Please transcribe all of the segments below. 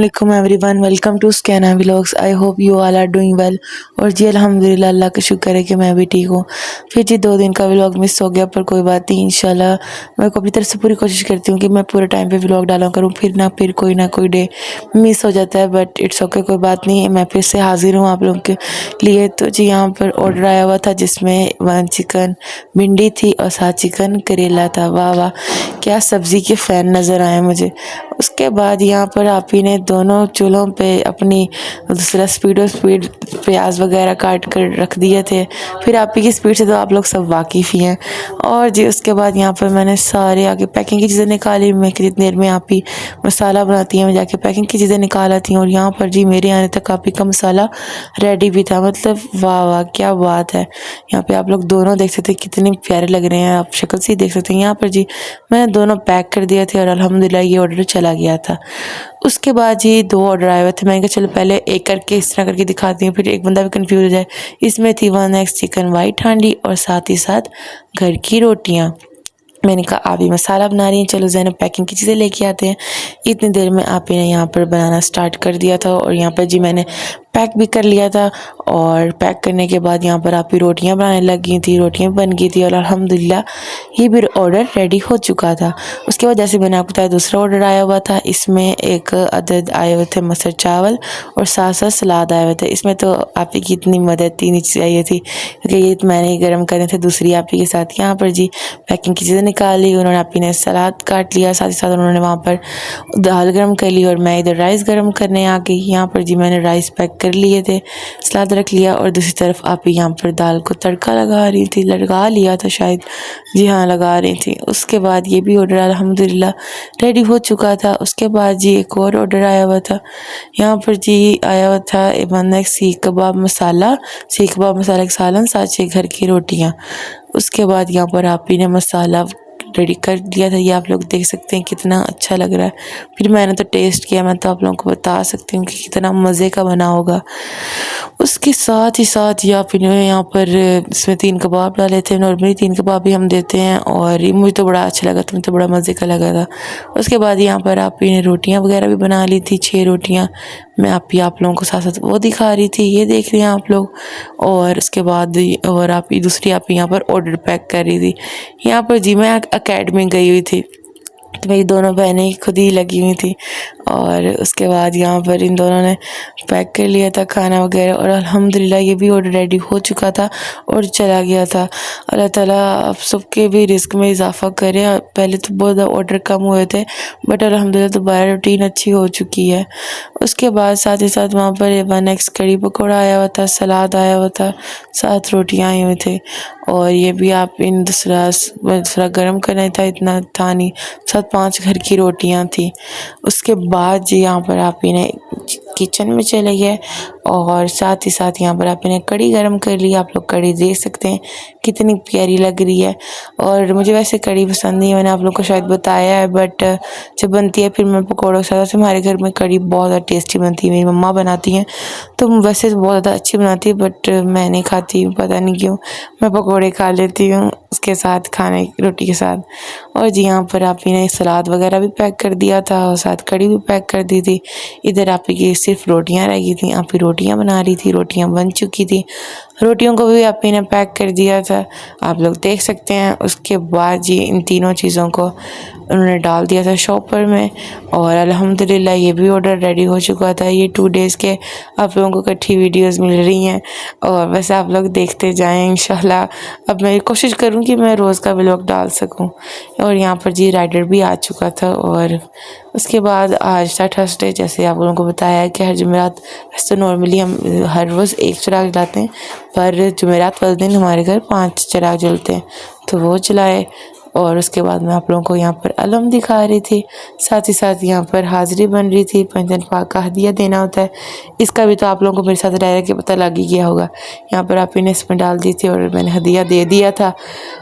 अस्सलाम everyone, welcome to Sakina vlogs. I hope you all are doing well. और जी अल्हम्दुलिल्लाह, अल्लाह का शुक्र है कि मैं भी ठीक हूँ। फिर जी 2 दिन का व्लॉग मिस हो गया, पर कोई बात नहीं। इंशाल्लाह मैं अपनी तरफ से पूरी कोशिश करती हूँ कि मैं पूरे टाइम पे व्लॉग डाला करूँ। फिर कोई ना कोई डे मिस हो जाता है, बट इट्स ओके, कोई बात नहीं। मैं फिर से हाजिर हूँ आप लोगों के लिए। तो जी यहाँ पर ऑर्डर आया हुआ था, जिसमें 1 चिकन भिंडी थी और 7 चिकन करेला था। वाह वाह, क्या सब्ज़ी के फ़ैन नज़र आए मुझे। उसके बाद यहाँ पर आप ही ने दोनों चूल्हों पे अपनी दूसरा स्पीड प्याज वगैरह काट कर रख दिए थे। फिर आप ही की स्पीड से तो आप लोग सब वाकिफ़ ही हैं। और जी उसके बाद यहाँ पर मैंने सारे आगे पैकिंग की चीज़ें निकाली। मैं जितनी देर में आप ही मसाला बनाती हैं, मैं जाके पैकिंग की चीज़ें निकाल आती हूँ। और यहाँ पर जी मेरे आने तक आप ही का मसाला रेडी भी था। मतलब वाह वाह, क्या बात है। यहाँ पे आप लोग दोनों देख सकते हैं कितने प्यारे लग रहे हैं, आप शक्ल से ही देख सकते हैं। यहाँ पर जी मैंने दोनों पैक कर दिए थे और अल्हम्दुलिल्लाह ये ऑर्डर चला गया था। उसके बाद जी 2 ऑर्डर आए हुए थे। मैंने कहा चलो पहले एक करके इस तरह करके दिखाती हूँ, फिर एक बंदा भी कंफ्यूज हो जाए। इसमें थी 1x चिकन वाइट हांडी और साथ ही साथ घर की रोटियाँ। मैंने कहा आप ही मसाला बना रही हैं, चलो ज़ैनब पैकिंग की चीज़ें लेके आते हैं। इतनी देर में आप ही ने यहाँ पर बनाना स्टार्ट कर दिया था। और यहाँ पर जी मैंने पैक भी कर लिया था। और पैक करने के बाद यहाँ पर आप ही रोटियाँ बनाने लग गई थी, रोटियाँ बन गई थी और अल्हम्दुलिल्लाह ये भी ऑर्डर रेडी हो चुका था। उसके बाद जैसे मैंने आपको बताया दूसरा ऑर्डर आया हुआ था। इसमें एक अदद आए हुए थे मसर चावल और साथ साथ सलाद आए हुए थे। इसमें तो आप ही की इतनी मदद नहीं चाहिए थी, क्योंकि ये तो मैंने ही गर्म करने थे दूसरी आप ही के साथ। यहाँ पर जी पैकिंग की चीज़ें निकाली, उन्होंने आप ही ने सलाद काट लिया, साथ ही साथ उन्होंने वहाँ पर दाल गर्म कर ली और मैं इधर राइस गर्म करने आ गई। यहाँ पर जी मैंने राइस पैक कर लिए थे, सलाद रख लिया और दूसरी तरफ आप ही यहाँ पर दाल को तड़का लगा रही थी, लगा लिया था शायद, जी हाँ लगा रही थी। उसके बाद ये भी ऑर्डर अल्हम्दुलिल्लाह रेडी हो चुका था। उसके बाद जी एक और ऑर्डर आया हुआ था। यहाँ पर जी आया हुआ था 1 सीख कबाब मसाला के सालन, साथ 6 घर की रोटियाँ। उसके बाद यहाँ पर आप ही ने मसाला रेडी कर दिया था। ये आप लोग देख सकते हैं कितना अच्छा लग रहा है। फिर मैंने तो टेस्ट किया, मैं तो आप लोगों को बता सकती हूँ कि कितना मज़े का बना होगा। उसके साथ ही साथ या फिर यहाँ पर इसमें 3 कबाब डाले थे। नॉर्मली 3 कबाब भी हम देते हैं और ये मुझे तो बड़ा अच्छा लगा था, मुझे तो बड़ा मज़े का लगा था। उसके बाद यहाँ पर आप ही ने रोटियाँ वगैरह भी बना ली थी, 6 रोटियाँ। मैं आप लोगों को साथ साथ वो दिखा रही थी, ये देख रहे हैं आप लोग। और उसके बाद और आप ही दूसरी आप यहाँ पर ऑर्डर पैक कर रही थी। यहाँ पर जी मैं अकेडमी गई हुई थी, तो मेरी दोनों बहनें खुद ही लगी हुई थी। और उसके बाद यहाँ पर इन दोनों ने पैक कर लिया था खाना वगैरह और अल्हम्दुलिल्लाह ये भी ऑर्डर रेडी हो चुका था और चला गया था। अल्लाह ताला आप सबके भी रिस्क में इजाफ़ा करे। पहले तो बहुत ज़्यादा ऑर्डर कम हुए थे, बट अल्हम्दुलिल्लाह दोबारा रूटीन अच्छी हो चुकी है। उसके बाद साथ ही साथ वहाँ पर 1x कड़ी पकौड़ा आया हुआ था, सलाद आया हुआ था, 7 रोटियाँ आई हुई थी। और ये भी आप इन दूसरा गर्म करना था, इतना था नहीं, साथ 5 घर की रोटियां थी। उसके बाद जी यहाँ पर आप इन्हें किचन में चले गए और साथ ही साथ यहाँ पर आप इन्हें कड़ी गर्म कर ली। आप लोग कड़ी देख सकते हैं कितनी प्यारी लग रही है। और मुझे वैसे कड़ी पसंद नहीं है, मैंने आप लोग को शायद बताया है, बट जब बनती है फिर मैं पकौड़ों के साथ, हमारे घर में कड़ी बहुत ज़्यादा टेस्टी बनती है, मेरी मम्मा बनाती हैं। तो वैसे तो बहुत ज़्यादा अच्छी बनाती है, बट मैं नहीं खाती हूँ, पता नहीं क्यों। मैं पकौड़े खा लेती हूँ उसके साथ, खाने रोटी के साथ। और जी यहाँ पर आप ही ने सलाद वगैरह भी पैक कर दिया था और साथ कड़ी भी पैक कर दी थी। इधर आप ही की सिर्फ रोटियां रह गई थी, आप ही रोटियां बना रही थी, रोटियां बन चुकी थी। रोटियों को भी आप ही ने पैक कर दिया था, आप लोग देख सकते हैं। उसके बाद जी इन तीनों चीज़ों को उन्होंने डाल दिया था शॉपर में और अल्हम्दुलिल्लाह ये भी ऑर्डर रेडी हो चुका था। ये 2 डेज़ के आप लोगों को इकट्ठी वीडियोस मिल रही हैं और वैसे आप लोग देखते जाएं इंशाल्लाह। अब मैं कोशिश करूँ कि मैं रोज़ का व्लॉग डाल सकूँ। और यहाँ पर जी राइडर भी आ चुका था। और उसके बाद आज था थर्सडे, जैसे आप लोगों को बताया कि हर जुमेरात, वैसे तो नॉर्मली हम हर रोज़ 1 चिराग जलाते हैं, पर जुमेरात वाले दिन हमारे घर 5 चिराग जलते हैं, तो वो जलाए। और उसके बाद मैं आप लोगों को यहाँ पर अलम दिखा रही थी, साथ ही साथ यहाँ पर हाज़िरी बन रही थी। पंजन पाक का हदिया देना होता है, इसका भी तो आप लोगों को मेरे साथ रह के पता लग ही गया होगा। यहाँ पर आप इन्हें इसमें डाल दी थी और मैंने हदिया दे दिया था।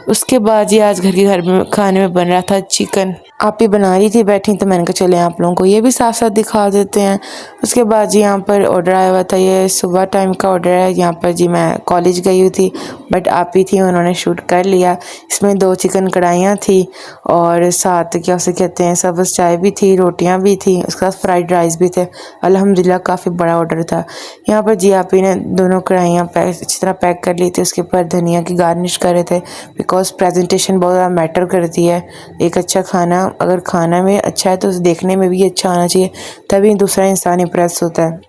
उसके बाद ये आज घर में खाने में बन रहा था चिकन। आप ही बना रही थी बैठी, तो मैंने कहा चले आप लोगों को ये भी साथ साथ दिखा देते हैं। उसके बाद जी यहाँ पर ऑर्डर आया हुआ था, ये सुबह टाइम का ऑर्डर है। यहाँ पर जी मैं कॉलेज गई हुई थी, बट आप ही थी, उन्होंने शूट कर लिया। इसमें 2 चिकन कढ़ाइयाँ थी और साथ क्या उसे कहते हैं सब्ज़ चाय भी थी, रोटियाँ भी थी, उसके साथ फ्राइड राइस भी थे। अल्हम्दुलिल्लाह काफ़ी बड़ा ऑर्डर था। यहाँ पर जी आप ही ने दोनों कढ़ाइयाँ अच्छी तरह पैक कर ली थी। उसके ऊपर धनिया की गार्निश कर रहे थे, बिकॉज प्रेजेंटेशन बहुत ज़्यादा मैटर करती है। एक अच्छा खाना अगर खाना में अच्छा है तो देखने में भी अच्छा आना चाहिए, तभी दूसरा इंसान इम्प्रेस होता है।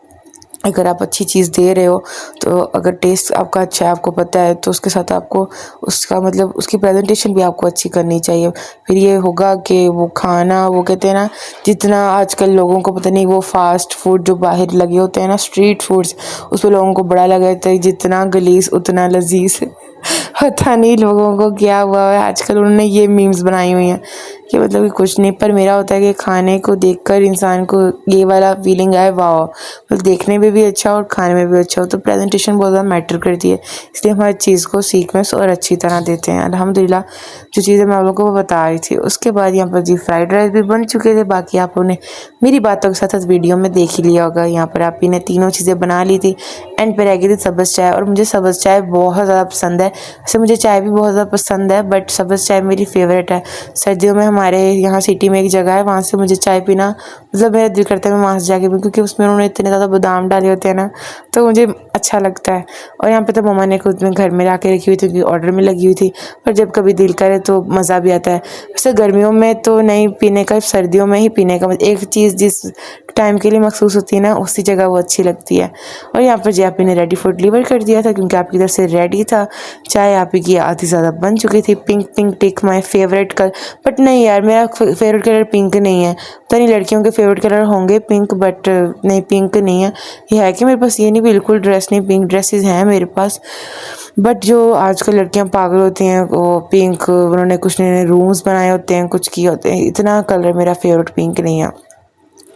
अगर आप अच्छी चीज़ दे रहे हो तो अगर टेस्ट आपका अच्छा है, आपको पता है, तो उसके साथ आपको उसका मतलब उसकी प्रेजेंटेशन भी आपको अच्छी करनी चाहिए। फिर ये होगा कि वो खाना, वो कहते हैं ना, जितना आजकल लोगों को पता नहीं वो फास्ट फूड जो बाहर लगे होते हैं ना, स्ट्रीट फूड्स, उस पर लोगों को बड़ा लगा रहता है, जितना गलीस उतना लजीज। पता नहीं लोगों को क्या हुआ है आजकल, उन्होंने ये मीम्स बनाई हुई हैं कि मतलब कि कुछ नहीं, पर मेरा होता है कि खाने को देखकर इंसान को ये वाला फीलिंग आए, वाह, मतलब देखने में भी अच्छा और खाने में भी अच्छा हो। तो प्रेजेंटेशन बहुत ज़्यादा मैटर करती है, इसलिए हम हर चीज़ को सीक्वेंस और अच्छी तरह देते हैं। अल्हम्दुलिल्लाह जो चीज़ें मैं आप लोगों को बता रही थी। उसके बाद यहाँ पर जी फ्राइड राइस भी बन चुके थे। बाकी आप लोगों ने मेरी बातों के साथ साथ वीडियो में देख ही लिया होगा। यहाँ पर आप ही ने तीनों चीज़ें बना ली थी। एंड पर रह गई थी सब्ज़ चाय, और मुझे सब्ज़ चाय बहुत ज़्यादा पसंद है। वैसे मुझे चाय भी बहुत ज़्यादा पसंद है, बट सब्ज़ चाय मेरी फेवरेट है। सर्दियों में हमारे यहाँ सिटी में एक जगह है, वहाँ से मुझे चाय पीना मतलब मेरा दिल करता है मैं वहाँ से जाके पीऊँ, क्योंकि उसमें उन्होंने इतने ज़्यादा बादाम डाले होते हैं ना, तो मुझे अच्छा लगता है। और यहाँ पे तो मम्मा ने खुद में घर में ला के रखी हुई थी, क्योंकि ऑर्डर में लगी हुई थी, पर जब कभी दिल करे तो मज़ा भी आता है। वैसे गर्मियों में तो नहीं पीने का, सर्दियों में ही पीने का, एक चीज़ जिस टाइम के लिए मखसूस होती है ना, उसी जगह वो अच्छी लगती है। और यहाँ पर जी आप ही ने रेडी फूड डिलीवर कर दिया था, क्योंकि आपकी तरफ से रेडी था। चाय आप ही की आधी ज़्यादा बन चुकी थी। Pink pink tick my favourite colour, but नहीं यार, मेरा फेवरेट कलर पिंक नहीं है। पता नहीं लड़कियों के फेवरेट कलर होंगे पिंक, बट नहीं, पिंक नहीं है। ये है कि मेरे पास ये नहीं, बिल्कुल ड्रेस नहीं, पिंक ड्रेसेस हैं मेरे पास, बट जो आजकल लड़कियां पागल होती हैं वो पिंक, उन्होंने कुछ नए रूम्स बनाए होते हैं, कुछ किए होते हैं, इतना कलर मेरा फेवरेट पिंक नहीं है।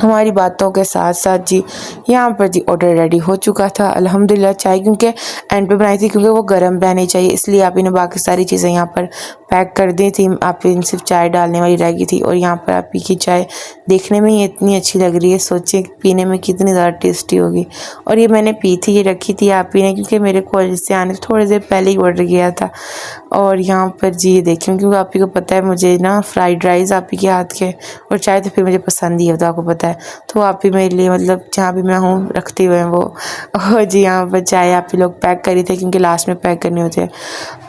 हमारी बातों के साथ साथ जी यहाँ पर जी ऑर्डर रेडी हो चुका था अल्हम्दुलिल्लाह। चाय क्योंकि एंड पे बनाई थी, क्योंकि वो गर्म रहनी चाहिए, इसलिए आप ही ने बाकी सारी चीज़ें यहाँ पर पैक कर दी थी। आप ही सिर्फ चाय डालने वाली रह गई थी। और यहाँ पर आप ही की चाय देखने में ही इतनी अच्छी लग रही है, सोचिए पीने में कितनी ज़्यादा टेस्टी होगी। और ये मैंने पी थी, ये रखी थी आप ही ने, क्योंकि मेरे कॉलेज से आने से थोड़ी देर पहले ही ऑर्डर किया था। और यहाँ पर जी ये देखिए, क्योंकि आप ही को पता है मुझे ना फ्राइड राइस आप ही के हाथ के और चाय तो फिर मुझे पसंद ही है, तो आपको पता है, तो आप ही मेरे लिए मतलब जहाँ भी मैं हूँ रखते हुए हैं वो। और जी यहाँ पर चाय आप ही लोग पैक करी थे, क्योंकि लास्ट में पैक करने होते हैं।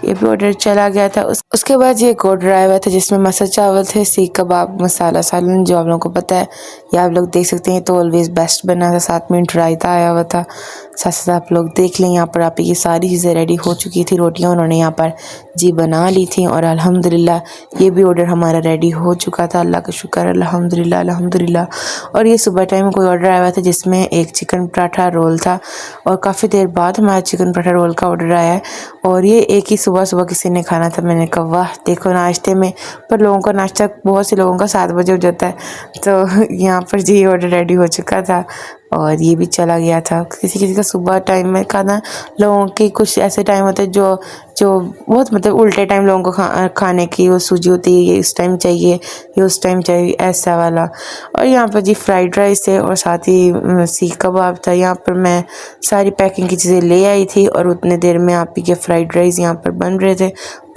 ये भी ऑर्डर चला गया था। उसके बाद ये एक ऑर्डर आया हुआ था, जिसमें मसाला चावल थे, सीख कबाब, मसाला सालन, जो आप लोगों को पता है, या आप लोग देख सकते हैं, तो ऑलवेज बेस्ट बना था। 7 मिनट रायता आया हुआ था। साथ साथ आप लोग देख लें, यहाँ पर आप ये सारी चीज़ें रेडी हो चुकी थी। रोटियाँ उन्होंने यहाँ पर जी बना ली थी, और अल्हम्दुलिल्लाह ये भी ऑर्डर हमारा रेडी हो चुका था। अल्लाह का शुक्र, अल्हम्दुलिल्लाह अल्हम्दुलिल्लाह। और ये सुबह टाइम कोई ऑर्डर आया हुआ था, जिसमें एक चिकन पराठा रोल था, और काफ़ी देर बाद हमारा चिकन पराठा रोल का ऑर्डर आया है। और ये एक ही सुबह सुबह किसी ने खाना था। मैंने कहा वाह, देखो नाश्ते में, पर लोगों का नाश्ता बहुत से लोगों का 7 बजे हो जाता है, तो यहाँ पर जी ऑर्डर रेडी हो चुका था और ये भी चला गया था। किसी किसी का सुबह टाइम में खाना, लोगों के कुछ ऐसे टाइम होते हैं जो जो बहुत मतलब उल्टे टाइम लोगों को खाने की वो सूझी होती है, ये इस टाइम चाहिए, ये उस टाइम चाहिए, ऐसा वाला। और यहाँ पर जी फ्राइड राइस है और साथ ही सीख कबाब था। यहाँ पर मैं सारी पैकिंग की चीज़ें ले आई थी, और उतने देर में आप ही के फ्राइड राइस यहाँ पर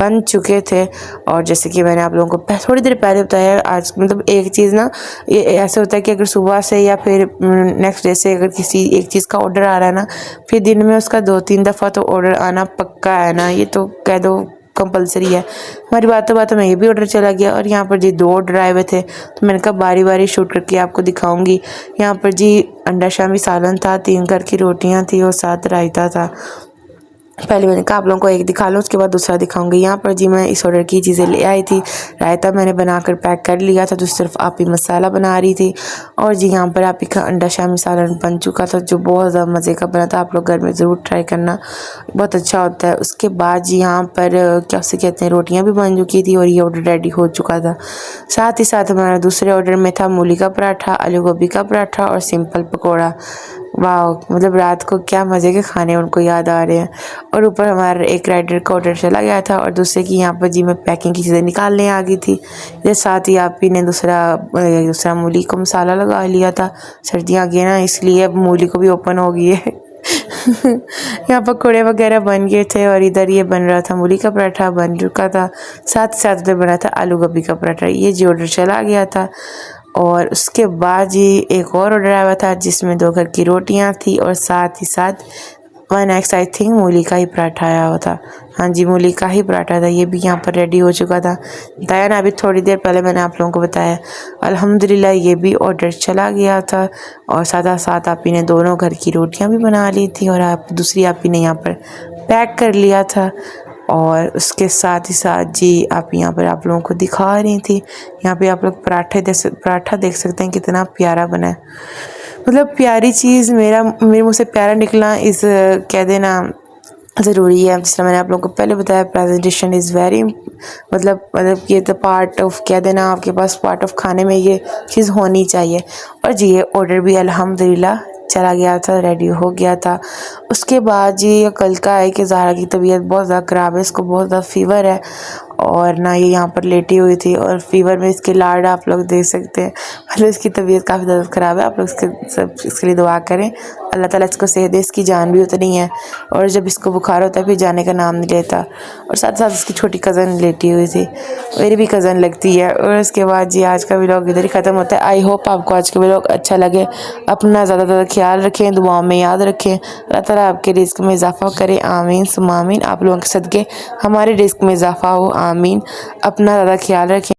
बन चुके थे। और जैसे कि मैंने आप लोगों को थोड़ी देर पहले बताया, आज मतलब एक चीज़ ना, ये ऐसा होता है कि अगर सुबह से या फिर नेक्स्ट डे से अगर किसी एक चीज़ का ऑर्डर आ रहा है ना, फिर दिन में उसका 2-3 दफ़ा तो ऑर्डर आना पक्का है ना, ये तो कह दो कंपलसरी है। हमारी बातों में ये भी ऑर्डर चला गया। और यहाँ पर जी 2 ऑर्डर आए हुए थे, तो मैंने कहा बारी बारी शूट करके आपको दिखाऊंगी। यहाँ पर जी अंडा शामी सालन था, 3 घर की रोटियाँ थी और 7 रायता था। पहले मैंने कहा आप लोगों को एक दिखा लो, उसके बाद दूसरा दिखाऊंगी। यहाँ पर जी मैं इस ऑर्डर की चीज़ें ले आई थी। रायता मैंने बनाकर पैक कर लिया था, तो सिर्फ आप ही मसाला बना रही थी। और जी यहाँ पर आप ही का अंडा शामी सालन बन चुका था, जो बहुत ज़्यादा मज़े का बना था। आप लोग घर में ज़रूर ट्राई करना, बहुत अच्छा होता है। उसके बाद जी यहाँ पर क्या उसे कहते हैं, रोटियाँ भी बन चुकी थी, और ये ऑर्डर रेडी हो चुका था। साथ ही साथ हमारा दूसरे ऑर्डर में था मूली का पराठा, आलू गोभी का पराठा और सिंपल पकौड़ा। वाह, मतलब रात को क्या मज़े के खाने उनको याद आ रहे हैं। और ऊपर हमारा एक राइडर का ऑर्डर चला गया था और दूसरे की यहाँ पर जी मैं पैकिंग की चीज़ें निकालने आ गई थी। इधर साथ ही आप ही ने दूसरा मूली को मसाला लगा लिया था। सर्दियाँ आ गई ना, इसलिए अब मूली को भी ओपन हो गई है। यहाँ पकौड़े वगैरह बन गए थे और इधर ये बन रहा था, मूली का पराठा बन चुका था। साथ साथ उधर बना था आलू गोभी का पराठा। ये जी ऑर्डर चला गया था। और उसके बाद जी एक और ऑर्डर आया था जिसमें 2 घर की रोटियां थी और साथ ही साथ 1x आई थिंक मूली का ही पराठा आया हुआ था। हाँ जी, मूली का ही पराठा था। ये भी यहाँ पर रेडी हो चुका था। बताया ना अभी थोड़ी देर पहले मैंने आप लोगों को बताया। अल्हम्दुलिल्लाह ये भी ऑर्डर चला गया था और साथ साथ आप ही ने दोनों घर की रोटियां भी बना ली थी और आप दूसरी आप ही ने यहाँ पर पैक कर लिया था। और उसके साथ ही साथ जी आप यहाँ पर आप लोगों को दिखा रही थी। यहाँ पे आप लोग पराठा देख सकते हैं कितना प्यारा बना है। मतलब प्यारी चीज़ मेरे मुँह से प्यारा निकलना इस कह देना ज़रूरी है। जिस तरह मैंने आप लोगों को पहले बताया, प्रेजेंटेशन इज़ वेरी मतलब ये तो पार्ट ऑफ कह देना, आपके पास पार्ट ऑफ खाने में ये चीज़ होनी चाहिए। और जी ये ऑर्डर भी अल्हम्दुलिल्लाह चला गया था, रेडी हो गया था। उसके बाद जी कल का है कि ज़ारा की तबीयत बहुत ज़्यादा ख़राब है, इसको बहुत ज़्यादा फ़ीवर है और ना ये यहाँ पर लेटी हुई थी और फ़ीवर में इसके लाड आप लोग देख सकते हैं। मतलब इसकी तबीयत काफ़ी ज़्यादा ख़राब है। आप लोग इसके लिए दुआ करें, अल्लाह ताला इसको सेहत दे। इसकी जान भी उतनी है और जब इसको बुखार होता है फिर जाने का नाम नहीं लेता। और साथ साथ इसकी छोटी कज़न लेटी हुई थी, मेरी भी कज़न लगती है। और उसके बाद जी आज का व्लॉग इधर ही ख़त्म होता है। आई होप आपको आज का व्लॉग अच्छा लगे। अपना ज़्यादा ख्याल रखें, दुआओं में याद रखें। अल्लाह ताला आपके रिस्क में इजाफ़ा करे, आमीन सुम्मा आमीन। आप लोगों के सदके हमारे रिस्क में इजाफ़ा हो, आमीन। अपना ज़्यादा ख्याल रखें।